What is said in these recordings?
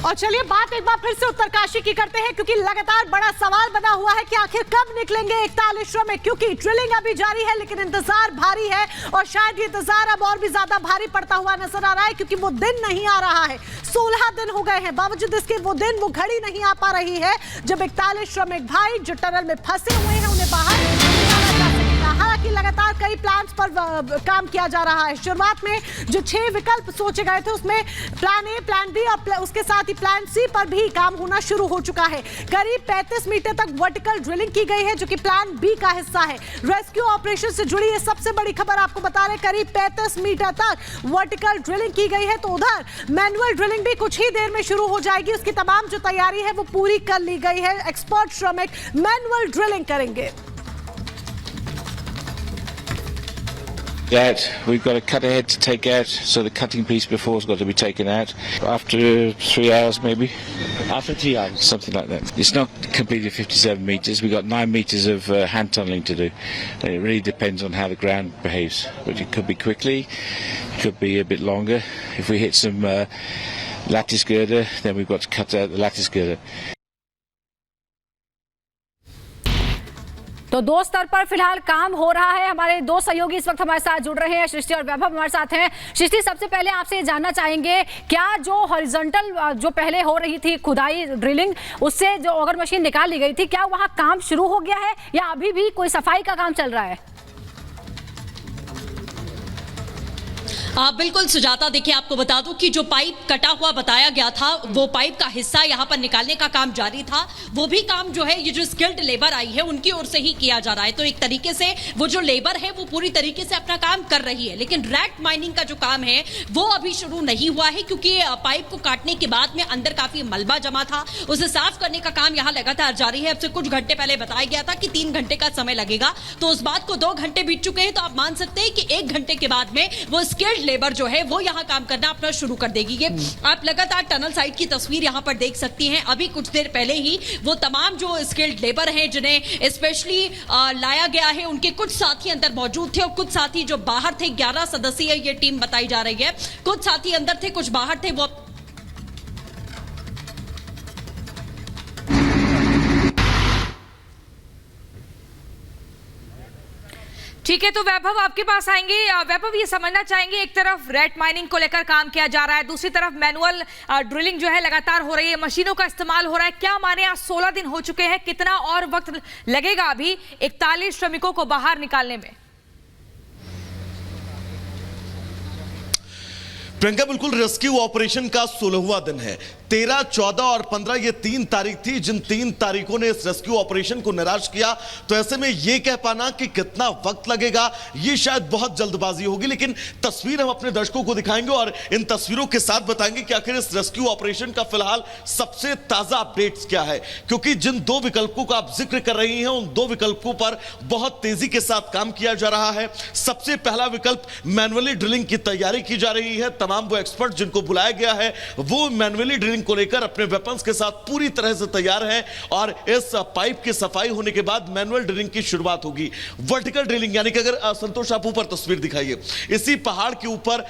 और चलिए बात एक बार फिर से उत्तरकाशी की करते हैं, क्योंकि लगातार बड़ा सवाल बना हुआ है कि आखिर कब निकलेंगे 41 श्रमिक, क्योंकि ड्रिलिंग अभी जारी है लेकिन इंतजार भारी है और शायद ये इंतजार अब और भी ज्यादा भारी पड़ता हुआ नजर आ रहा है, क्योंकि वो दिन नहीं आ रहा है। 16 दिन हो गए हैं, बावजूद इसके वो दिन वो घड़ी नहीं आ पा रही है जब 41 श्रमिक भाई जो टनल में फंसे हुए हैं उन्हें बाहर निकाला जा सकेगा। हालांकि लगातार कई प्लान्स पर काम किया जा रहा है। शुरुआत में जो 6 विकल्प सोचे गए थे उसमें प्लान ए, प्लान बी और उसके साथ ही प्लान सी पर भी काम होना शुरू हो चुका है। करीब 35 मीटर तक वर्टिकल ड्रिलिंग की गई है जो कि प्लान बी का हिस्सा है। रेस्क्यू ऑपरेशन से जुड़ी ये सबसे बड़ी खबर आपको बता रहे, करीब 35 मीटर तक वर्टिकल ड्रिलिंग की गई है। तो उधर मैनुअल ड्रिलिंग भी कुछ ही देर में शुरू हो जाएगी, उसकी तमाम जो तैयारी है वो पूरी कर ली गई है। एक्सपर्ट श्रमिक मैनुअल ड्रिलिंग करेंगे। Out. We've got a cut ahead to take out, so the cutting piece before has got to be taken out after 3 hours, maybe. After 3 hours, something like that. It's not completed 57 meters. We've got 9 meters of hand tunneling to do, and it really depends on how the ground behaves. But it could be quickly, it could be a bit longer. If we hit some lattice girder, then we've got to cut out the lattice girder. तो 2 स्तर पर फिलहाल काम हो रहा है। हमारे 2 सहयोगी इस वक्त हमारे साथ जुड़ रहे हैं, सृष्टि और वैभव हमारे साथ हैं। सृष्टि, सबसे पहले आपसे जानना चाहेंगे, क्या जो हॉरिजॉन्टल जो पहले हो रही थी खुदाई ड्रिलिंग, उससे जो अगर मशीन निकाल ली गई थी, क्या वहां काम शुरू हो गया है या अभी भी कोई सफाई का काम चल रहा है? बिल्कुल सुजाता, देखिए आपको बता दूं कि जो पाइप कटा हुआ बताया गया था वो पाइप का हिस्सा यहाँ पर निकालने का काम जारी था। वो भी काम जो है ये जो स्किल्ड लेबर आई है उनकी ओर से ही किया जा रहा है। तो एक तरीके से वो जो लेबर है वो पूरी तरीके से अपना काम कर रही है, लेकिन रैक माइनिंग का जो काम है वो अभी शुरू नहीं हुआ है, क्योंकि पाइप को काटने के बाद में अंदर काफी मलबा जमा था, उसे साफ करने का काम यहाँ लगातार जारी है। अब से कुछ घंटे पहले बताया गया था कि 3 घंटे का समय लगेगा, तो उस बात को 2 घंटे बीत चुके हैं। तो आप मान सकते हैं कि 1 घंटे के बाद में वो स्किल्ड लेबर जो है वो यहां काम करना अपना शुरू कर देगी। ये आप लगातार टनल साइड की तस्वीर यहां पर देख सकती हैं। अभी कुछ देर पहले ही वो तमाम जो स्किल्ड लेबर हैं जिन्हें स्पेशली लाया गया है, उनके कुछ साथी अंदर मौजूद थे और कुछ साथी जो बाहर थे। 11 सदस्यीय ये टीम बताई जा रही है। कुछ साथी अंदर थे, कुछ बाहर थे। वो ठीक है, तो वैभव आपके पास आएंगे। वैभव, ये समझना चाहेंगे, एक तरफ रेट माइनिंग को लेकर काम किया जा रहा है, दूसरी तरफ मैनुअल ड्रिलिंग जो है लगातार हो रही है, मशीनों का इस्तेमाल हो रहा है। क्या माने आज 16 दिन हो चुके हैं, कितना और वक्त लगेगा अभी 41 श्रमिकों को बाहर निकालने में? प्रियंका, बिल्कुल रेस्क्यू ऑपरेशन का 16वां दिन है। 13, 14 और 15 ये 3 तारीख थी जिन 3 तारीखों ने इस रेस्क्यू ऑपरेशन को निराश किया। तो ऐसे में ये कह पाना कि कितना वक्त लगेगा ये शायद बहुत जल्दबाजी होगी, लेकिन तस्वीर हम अपने दर्शकों को दिखाएंगे और इन तस्वीरों के साथ बताएंगे कि आखिर इस रेस्क्यू ऑपरेशन का फिलहाल सबसे ताजा अपडेट्स क्या है। क्योंकि जिन 2 विकल्पों का आप जिक्र कर रही हैं उन 2 विकल्पों पर बहुत तेजी के साथ काम किया जा रहा है। सबसे पहला विकल्प मैनुअली ड्रिलिंग की तैयारी की जा रही है। तमाम वो एक्सपर्ट जिनको बुलाया गया है वो मैनुअली ड्रिलिंग को लेकर अपने वेपन्स के साथ पूरी तरह से तैयार हैं और इस पाइप की सफाई होने के बाद मैनुअल ड्रिलिंग की शुरुआत होगी। वर्टिकल ड्रिलिंग यानी कि अगर संतोष आप ऊपर तस्वीर दिखाइए, इसी पहाड़ के ऊपर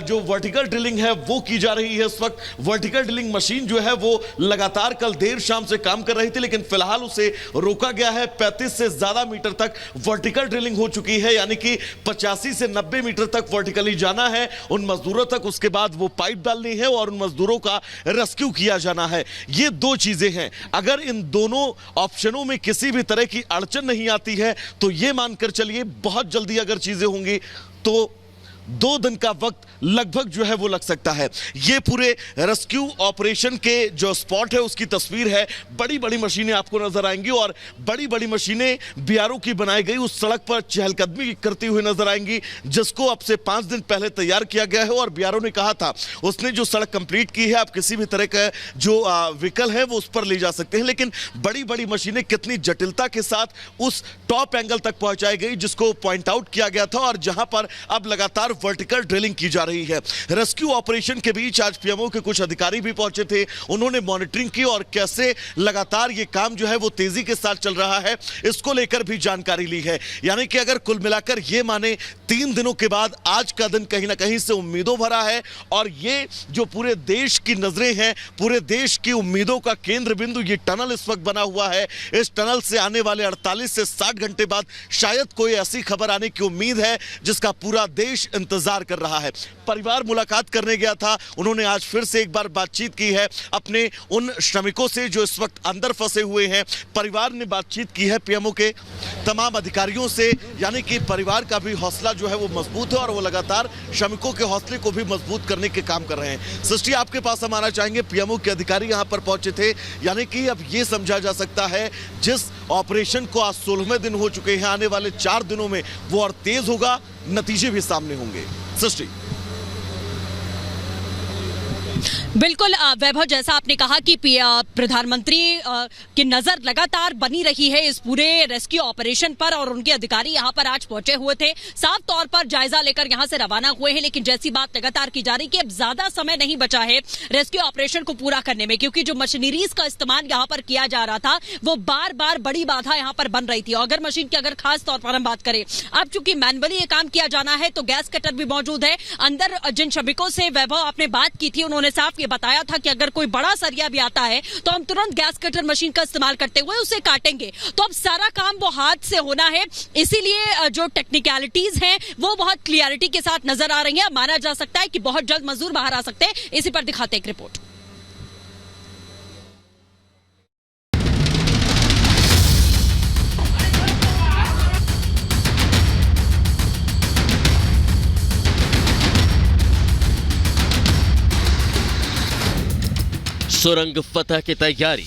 जो वर्टिकल ड्रिलिंग है वो की जा रही है। इस वक्त वर्टिकल ड्रिलिंग मशीन जो है वो लगातार कल देर शाम से काम कर रही थी, लेकिन फिलहाल उसे रोका गया है। 35 से ज्यादा मीटर तक वर्टिकल ड्रिलिंग हो चुकी है, यानी कि 85 से 90 मीटर तक वर्टिकली जाना है उन मजदूरों तक। उसके बाद वो पाइप डालनी है और उन मजदूरों का रेस्क्यू किया जाना है। ये 2 चीजें हैं। अगर इन दोनों ऑप्शनों में किसी भी तरह की अड़चन नहीं आती है तो ये मानकर चलिए बहुत जल्दी अगर चीजें होंगी तो 2 दिन का वक्त लगभग जो है वो लग सकता है। ये पूरे रेस्क्यू ऑपरेशन के जो स्पॉट है उसकी तस्वीर है। बड़ी बड़ी मशीनें आपको नजर आएंगी और बड़ी बड़ी मशीनें बीआरओ की बनाई गई उस सड़क पर चहलकदमी करती हुई नजर आएंगी, जिसको अब से 5 दिन पहले तैयार किया गया है। और बीआरओ ने कहा था, उसने जो सड़क कंप्लीट की है आप किसी भी तरह का जो व्हीकल है वो उस पर ले जा सकते हैं, लेकिन बड़ी बड़ी मशीनें कितनी जटिलता के साथ उस टॉप एंगल तक पहुंचाई गई जिसको पॉइंट आउट किया गया था और जहां पर अब लगातार वर्टिकल ड्रिलिंग की जा रही है। रेस्क्यू ऑपरेशन के बीच आज पीएमओ के कुछ अधिकारी भी पहुंचे थे, उन्होंने मॉनिटरिंग की और कैसे लगातार ये काम जो है वो तेजी के साथ चल रहा है इसको लेकर भी जानकारी ली है। यानी कि अगर कुल मिलाकर ये माने 3 दिनों के बाद आज का दिन कहीं ना कहीं से उम्मीदों भरा है और ये जो पूरे देश की नजरें हैं, पूरे देश की उम्मीदों का केंद्र बिंदु ये टनल इस वक्त बना हुआ है। इस टनल से आने वाले 48 से 60 घंटे बाद शायद कोई ऐसी खबर आने की उम्मीद है जिसका पूरा देश इंतजार कर रहा है। परिवार मुलाकात करने गया था, उन्होंने आज फिर से एक बार बातचीत की है अपने उन श्रमिकों से जो इस वक्त अंदर फंसे हुए हैं। परिवार ने बातचीत की है पीएमओ के तमाम अधिकारियों से, यानी कि परिवार का भी हौसला जो है वो मजबूत है और वो लगातार श्रमिकों के हौसले को भी मजबूत करने के काम कर रहे हैं। सृष्टि, आपके पास हम आना चाहेंगे, पीएमओ के अधिकारी यहां पर पहुंचे थे, यानी कि अब ये समझा जा सकता है जिस ऑपरेशन को आज 16वें दिन हो चुके हैं, आने वाले 4 दिनों में वो और तेज होगा, नतीजे भी सामने होंगे। सृष्टि। बिल्कुल वैभव, जैसा आपने कहा कि प्रधानमंत्री की नजर लगातार बनी रही है इस पूरे रेस्क्यू ऑपरेशन पर और उनके अधिकारी यहां पर आज पहुंचे हुए थे, साफ तौर पर जायजा लेकर यहां से रवाना हुए हैं। लेकिन जैसी बात लगातार की जा रही कि अब ज्यादा समय नहीं बचा है रेस्क्यू ऑपरेशन को पूरा करने में, क्योंकि जो मशीनरीज का इस्तेमाल यहां पर किया जा रहा था वो बार बार बड़ी बाधा यहां पर बन रही थी। ऑगर मशीन की अगर खास तौर पर हम बात करें, अब चूंकि मैनुअली ये काम किया जाना है तो गैस कटर भी मौजूद है अंदर। जिन श्रमिकों से वैभव आपने बात की थी उन्होंने साफ ये बताया था कि अगर कोई बड़ा सरिया भी आता है तो हम तुरंत गैस कटर मशीन का इस्तेमाल करते हुए उसे काटेंगे। तो अब सारा काम वो हाथ से होना है, इसीलिए जो टेक्निकलिटीज हैं वो बहुत क्लियरिटी के साथ नजर आ रही हैं। माना जा सकता है कि बहुत जल्द मजदूर बाहर आ सकते हैं। इसी पर दिखाते एक रिपोर्ट। सुरंग फतह की तैयारी,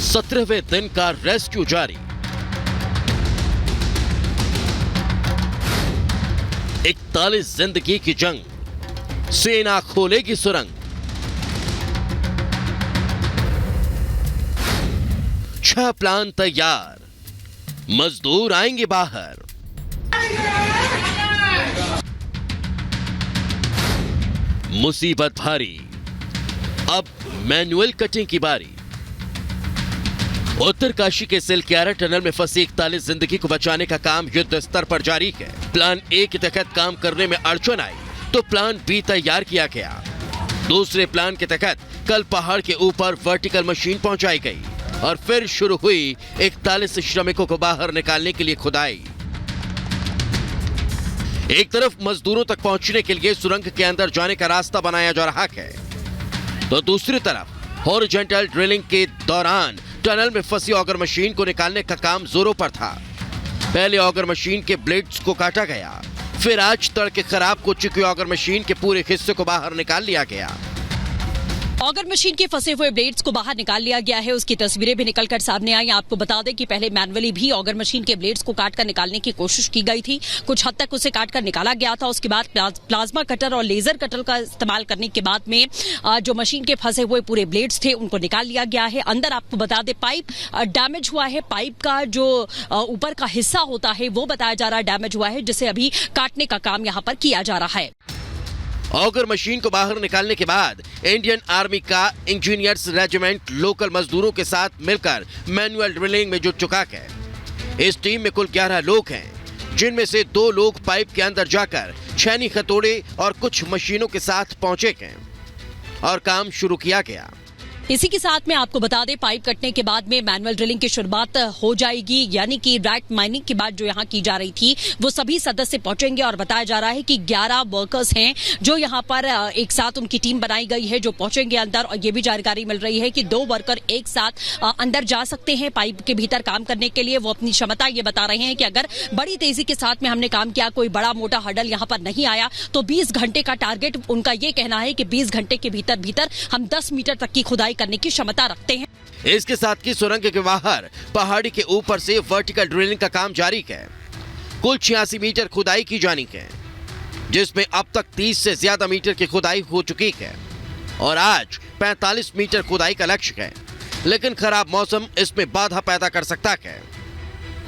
17वें दिन का रेस्क्यू जारी। 41 जिंदगी की जंग, सेना खोलेगी सुरंग। 6 प्लान तैयार, मजदूर आएंगे बाहर। मुसीबत भारी, अब मैनुअल कटिंग की बारी। उत्तरकाशी के सिलक्यारा टनल में फंसी 41 जिंदगी को बचाने का काम युद्ध स्तर पर जारी है। प्लान ए के तहत काम करने में अड़चन आई तो प्लान बी तैयार किया गया। दूसरे प्लान के तहत कल पहाड़ के ऊपर वर्टिकल मशीन पहुंचाई गई और फिर शुरू हुई 41 श्रमिकों को बाहर निकालने के लिए खुदाई। एक तरफ मजदूरों तक पहुंचने के लिए सुरंग के अंदर जाने का रास्ता बनाया जा रहा है, तो दूसरी तरफ हॉरिजॉन्टल ड्रिलिंग के दौरान टनल में फंसी ऑगर मशीन को निकालने का काम जोरों पर था। पहले ऑगर मशीन के ब्लेड्स को काटा गया, फिर आज तड़के खराब हो चुकी ऑगर मशीन के पूरे हिस्से को बाहर निकाल लिया गया। ऑगर मशीन के फंसे हुए ब्लेड्स को बाहर निकाल लिया गया है, उसकी तस्वीरें भी निकलकर सामने आई। आपको बता दें कि पहले मैनुअली भी ऑगर मशीन के ब्लेड्स को काटकर निकालने की कोशिश की गई थी, कुछ हद तक उसे काटकर निकाला गया था। उसके बाद प्लाज्मा कटर और लेजर कटर का इस्तेमाल करने के बाद में जो मशीन के फंसे हुए पूरे ब्लेड्स थे उनको निकाल लिया गया है। अंदर आपको बता दें पाइप डैमेज हुआ है, पाइप का जो ऊपर का हिस्सा होता है वो बताया जा रहा है डैमेज हुआ है, जिसे अभी काटने का काम यहाँ पर किया जा रहा है। ऑगर मशीन को बाहर निकालने के बाद इंडियन आर्मी का इंजीनियर्स रेजिमेंट लोकल मजदूरों के साथ मिलकर मैनुअल ड्रिलिंग में जुट चुका है। इस टीम में कुल 11 लोग हैं, जिनमें से 2 लोग पाइप के अंदर जाकर छैनी हथौड़े और कुछ मशीनों के साथ पहुंचे हैं और काम शुरू किया गया। इसी के साथ में आपको बता दें पाइप कटने के बाद में मैनुअल ड्रिलिंग की शुरुआत हो जाएगी, यानी कि रैट माइनिंग की बात जो यहाँ की जा रही थी वो सभी सदस्य पहुंचेंगे और बताया जा रहा है कि 11 वर्कर्स हैं जो यहाँ पर एक साथ उनकी टीम बनाई गई है जो पहुंचेंगे अंदर। और ये भी जानकारी मिल रही है कि 2 वर्कर एक साथ अंदर जा सकते हैं पाइप के भीतर काम करने के लिए। वो अपनी क्षमता ये बता रहे हैं कि अगर बड़ी तेजी के साथ में हमने काम किया, कोई बड़ा मोटा हडल यहाँ पर नहीं आया, तो 20 घंटे का टारगेट उनका ये कहना है कि 20 घंटे के भीतर हम 10 मीटर तक की खुदाई करने की क्षमता रखते हैं। इसके साथ ही सुरंग के बाहर पहाड़ी के ऊपर से वर्टिकल ड्रिलिंग का काम जारी है। कुल 86 मीटर खुदाई की जानी है, जिसमें अब तक 30 से ज्यादा मीटर की खुदाई हो चुकी है और आज 45 मीटर खुदाई का लक्ष्य है। लेकिन खराब मौसम इसमें बाधा पैदा कर सकता है।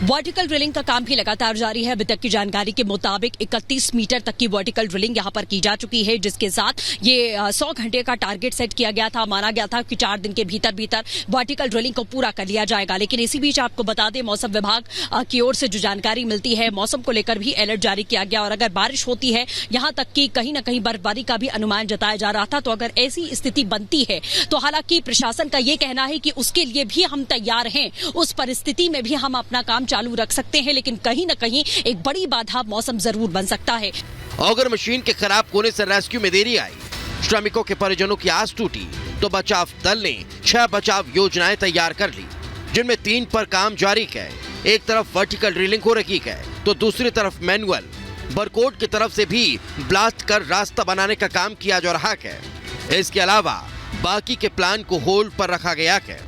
वर्टिकल ड्रिलिंग का काम भी लगातार जारी है। अभी तक की जानकारी के मुताबिक 31 मीटर तक की वर्टिकल ड्रिलिंग यहां पर की जा चुकी है, जिसके साथ ये 100 घंटे का टारगेट सेट किया गया था। माना गया था कि 4 दिन के भीतर वर्टिकल ड्रिलिंग को पूरा कर लिया जाएगा। लेकिन इसी बीच आपको बता दें, मौसम विभाग की ओर से जो जानकारी मिलती है, मौसम को लेकर भी अलर्ट जारी किया गया और अगर बारिश होती है, यहां तक कि कहीं न कहीं बर्फबारी का भी अनुमान जताया जा रहा था। तो अगर ऐसी स्थिति बनती है तो हालांकि प्रशासन का यह कहना है कि उसके लिए भी हम तैयार हैं, उस परिस्थिति में भी हम अपना काम चालू रख सकते हैं, लेकिन कहीं न कहीं एक बड़ी बाधा मौसम जरूर बन सकता है। अगर मशीन के खराब होने से रेस्क्यू में देरी आई, श्रमिकों के परिजनों की आस टूटी, तो बचाव दल ने 6 बचाव योजनाएं तैयार कर ली, जिनमें 3 पर काम जारी है। एक तरफ वर्टिकल ड्रिलिंग हो रही है तो दूसरी तरफ मैनुअल बरकोट की तरफ से भी ब्लास्ट कर रास्ता बनाने का काम किया जा रहा है। इसके अलावा बाकी के प्लान को होल्ड पर रखा गया है।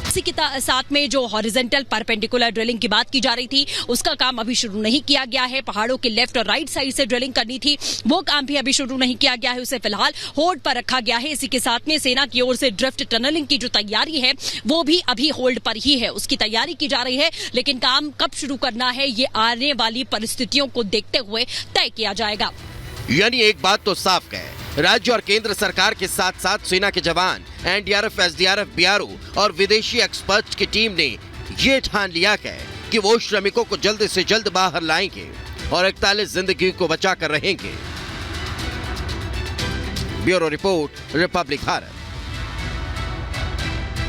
इसी के साथ में जो हॉरिजॉन्टल परपेंडिकुलर ड्रिलिंग की बात की जा रही थी, उसका काम अभी शुरू नहीं किया गया है। पहाड़ों के लेफ्ट और राइट साइड से ड्रिलिंग करनी थी, वो काम भी अभी शुरू नहीं किया गया है, उसे फिलहाल होल्ड पर रखा गया है। इसी के साथ में सेना की ओर से ड्रिफ्ट टनलिंग की जो तैयारी है, वो भी अभी होल्ड पर ही है, उसकी तैयारी की जा रही है। लेकिन काम कब शुरू करना है, ये आने वाली परिस्थितियों को देखते हुए तय किया जाएगा। यानी एक बात तो साफ है, राज्य और केंद्र सरकार के साथ साथ सेना के जवान, एनडीआरएफ, एसडीआरएफ, बीआरओ और विदेशी एक्सपर्ट्स की टीम ने ये ठान लिया है कि वो श्रमिकों को जल्द से जल्द बाहर लाएंगे और 41 जिंदगी को बचा कर रहेंगे। Bureau report, Republic Bharat.